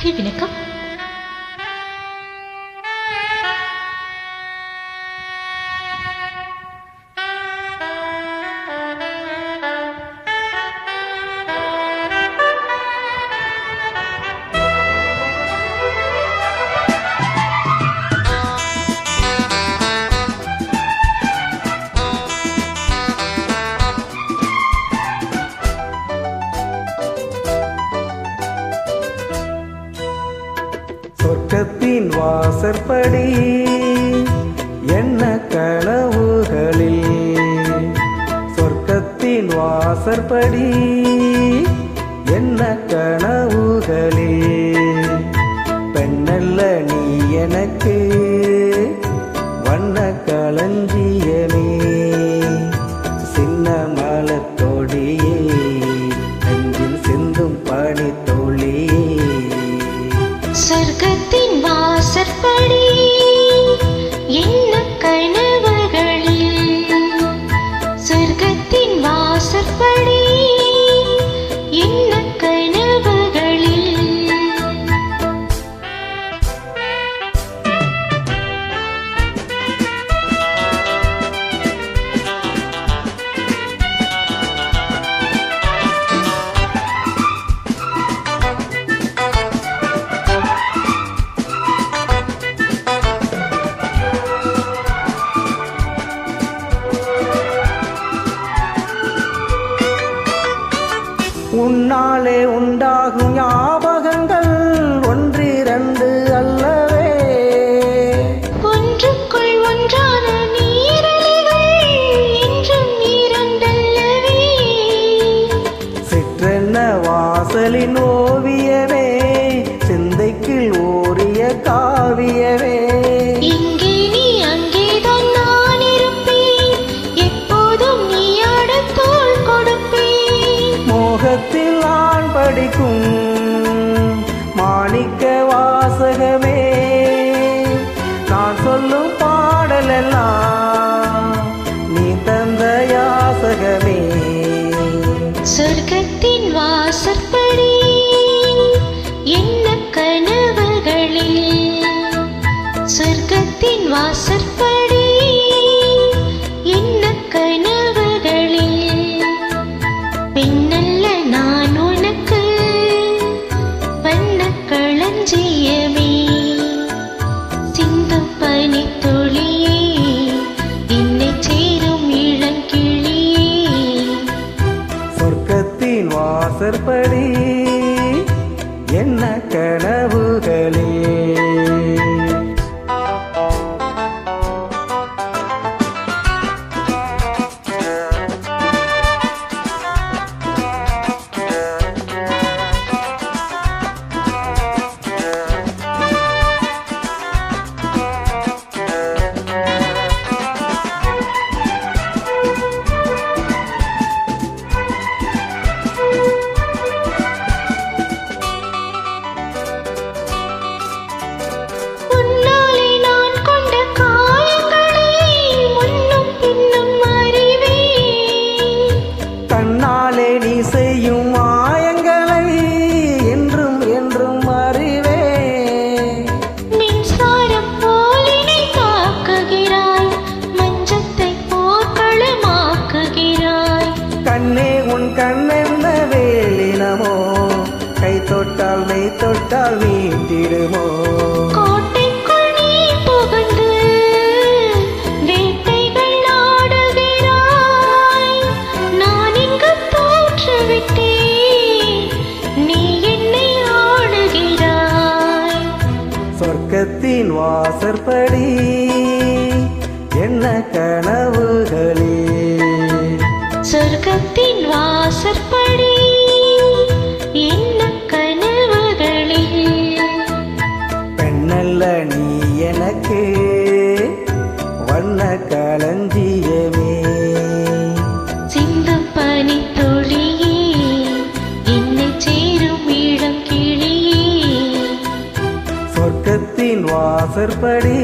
வணக்கம். சொர்க்கத்தின் வாசற்படி என்ன கனவுகளில், சொர்க்கத்தின் வாசற்படி என்ன கனவுகளில், பெண்ணல்ல நீ எனக்கு வண்ண களஞ்சியமே, சின்ன மலத்தோடியே நெஞ்சில் சிந்தும் பனித்தோழியே. சொர்க்கத்தின் வாசற்படி என்ன கனவுகளில், சொர்க்கத்தின் வாசற்படி என்ன கனவுகளில். உன்னாலே உண்டாகும் ஞாபகங்கள் ஒன்றிரண்டு அல்லவே, ஒன்றுக்குள் ஒன்றான நீரலைகள் என்றும் இரண்டல்லவே. சிற்றென்ன வாசலின் ஓவியமே, சிந்தைக்குள் ஓரிய காவியமே. இங்கே நீ அங்கேதான் நான் இருப்பேன், எப்போதும் நீ ஆட தோள் கொடுப்பேன். மோகத்தில் நான் படிக்கும் மாணிக்க வாசகமே, நான் சொல்லும் பாடலெல்லாம் நீ தந்த யாசகமே. சொர்க்கத்தின் வாசற்படி என்ன கனவுகளில், சொர்க்கத்தின் வாசற்படி என்ன கனவுகளில், பெண்ணல்ல நான் உனக்கு வண்ண களஞ்சியமே, சிந்து பனித்துளியே என்னை சேரும் இளங்கிளியே. சொர்க்கத்தின் வாசற்படி என்ன கனவுகளே. உன்னாலே நான் கொண்ட காயங்களை முன்னும் பின்னும் அறிவேன், தன்னாலே நீ செய்யும் மாயங்களை என்றும் என்றும் அறிவே. மின்சாரம் போலினை தாக்குகிறாய், மஞ்சத்தை போர்க்களமாக்குகிறாய். கண்ணே உன் கண்ணென்ன வேலினமோ, கை தொட்டால் மெய் தொட்டால் மீட்டிடுமோ. கோட்டைக்குள் நீ புகுந்து வேட்டைகள் ஆடுகிறாய், நான் இங்கு தோற்றுவிட்டேன், நீ என்னை ஆடுகிறாய். சொர்க்கத்தின் வாசற்படி என்ன கனவுகளே, சொர்க்கத்தின் வாசற்படி என்ன கனவுகளில், பெண்ணல்ல நீ எனக்கு வண்ண களஞ்சியமே, சிந்து பனித்துளியே என்னை சேரும் இளம் கிளியே. சொர்க்கத்தின் வாசற்படி